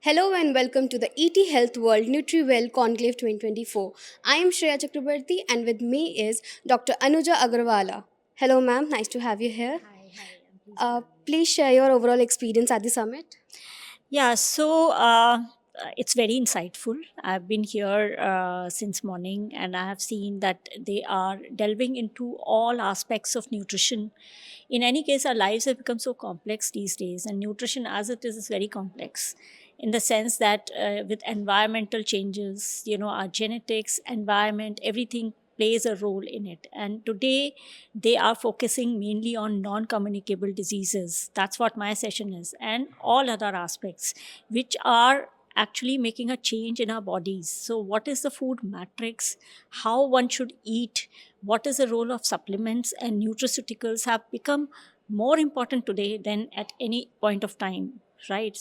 Hello and welcome to the ET Health World NutriWell Conclave 2024. I am Shreya Chakrabarti and with me is Dr. Anuja Agarwala. Hello ma'am, nice to have you here. Hi, I'm pleased to have you. Please share your overall experience at the summit. It's very insightful. I've been here since morning and I have seen that they are delving into all aspects of nutrition. In any case, our lives have become so complex these days, and nutrition as it is very complex in the sense that with environmental changes, our genetics, environment, everything plays a role in it. And today, they are focusing mainly on non communicable diseases. That's what my session is, and all other aspects, which are actually making a change in our bodies. So, what is the food matrix? How one should eat? What is the role of supplements and nutraceuticals have become more important today than at any point of time, right?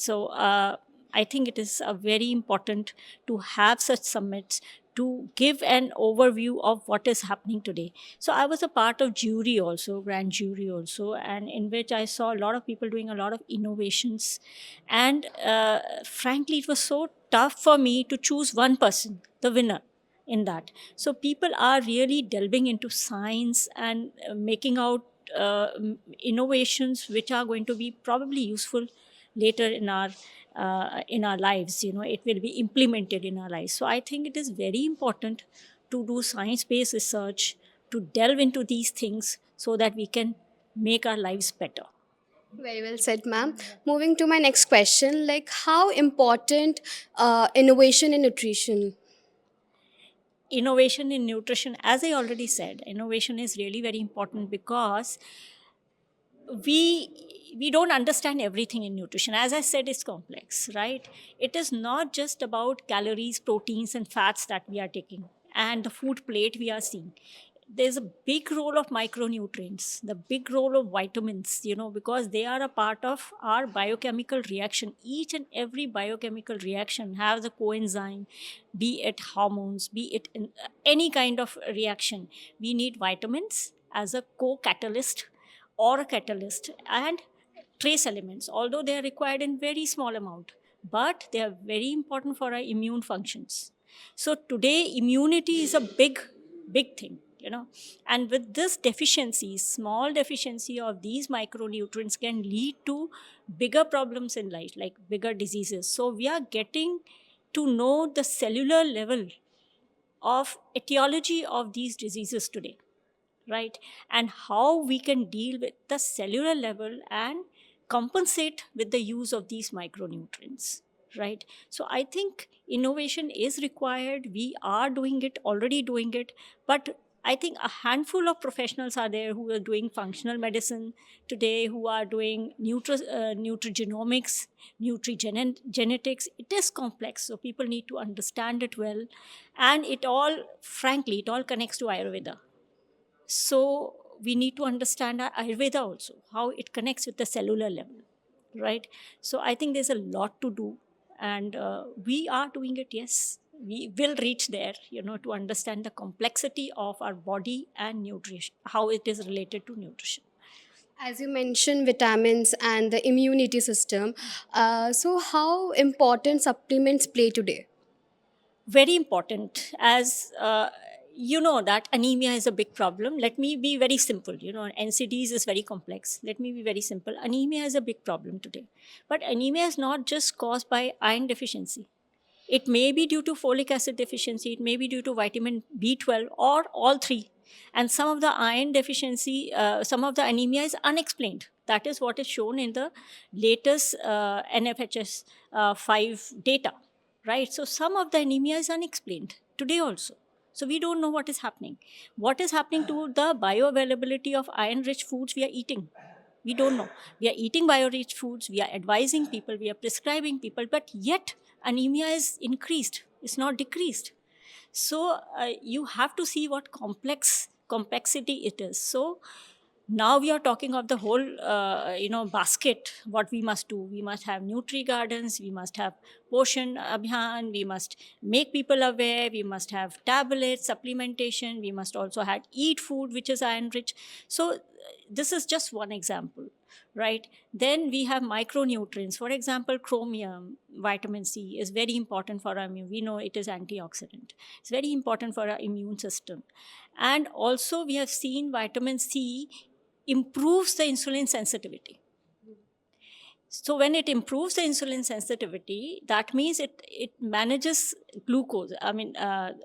I think it is very important to have such summits to give an overview of what is happening today. So I was a part of jury also, grand jury also, and in which I saw a lot of people doing a lot of innovations. And frankly, it was so tough for me to choose one person, the winner in that. So people are really delving into science and making out innovations which are going to be probably useful later in our lives. It will be implemented in our lives. So I think it is very important to do science based research, to delve into these things so that we can make our lives better. Very well said, ma'am. Moving to my next question, like how important innovation in nutrition? Innovation in nutrition, as I already said, innovation is really very important because we don't understand everything in nutrition. As I said, it's complex, right? It is not just about calories, proteins and fats that we are taking and the food plate we are seeing. There's a big role of micronutrients, the big role of vitamins, because they are a part of our biochemical reaction. Each and every biochemical reaction has a coenzyme, be it hormones, be it in any kind of reaction. We need vitamins as a co-catalyst or a catalyst, and trace elements, although they are required in very small amount, but they are very important for our immune functions. So today immunity is a big thing, and with this deficiency, small deficiency of these micronutrients can lead to bigger problems in life, like bigger diseases. So we are getting to know the cellular level of etiology of these diseases today, right? And how we can deal with the cellular level and compensate with the use of these micronutrients, right? So I think innovation is required. We are doing it, already doing it, but I think a handful of professionals are there who are doing functional medicine today, who are doing nutrigenomics, nutrigenetics. It is complex, so people need to understand it well, and it all, frankly, it all connects to Ayurveda. So we need to understand our Ayurveda also, how it connects with the cellular level, right? So I think there's a lot to do, and we are doing it. Yes, we will reach there, to understand the complexity of our body and nutrition, how it is related to nutrition. As you mentioned, vitamins and the immunity system. So, how important supplements play today? Very important, as you know that anemia is a big problem. Let me be very simple. NCDs is very complex. Let me be very simple. Anemia is a big problem today, but anemia is not just caused by iron deficiency. It may be due to folic acid deficiency, it may be due to vitamin B12, or all three. And some of the iron deficiency, some of the anemia is unexplained. That is what is shown in the latest NFHS 5 data, right? So some of the anemia is unexplained today also. So we don't know what is happening. What is happening to the bioavailability of iron rich foods we are eating? We don't know. We are eating bio-rich foods, we are advising people, we are prescribing people, but yet anemia is increased, it's not decreased. So you have to see what complexity it is. So now we are talking of the whole basket. What we must do, we must have nutri gardens, we must have Poshan Abhiyan, we must make people aware, we must have tablets, supplementation, we must also have eat food which is iron rich. So this is just one example. right? Then we have micronutrients. For example, chromium, vitamin C is very important for our immune. We know it is antioxidant. It's very important for our immune system. And also we have seen vitamin C improves the insulin sensitivity. So when it improves the insulin sensitivity, that means it manages glucose. I mean,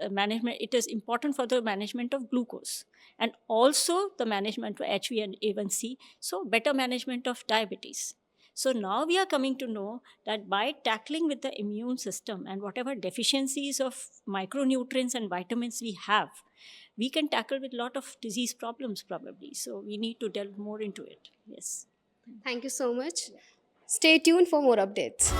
management. It is important for the management of glucose and also the management of HV and A1C. So better management of diabetes. So now we are coming to know that by tackling with the immune system and whatever deficiencies of micronutrients and vitamins we have, we can tackle with a lot of disease problems probably. So we need to delve more into it. Yes. Thank you so much. Stay tuned for more updates.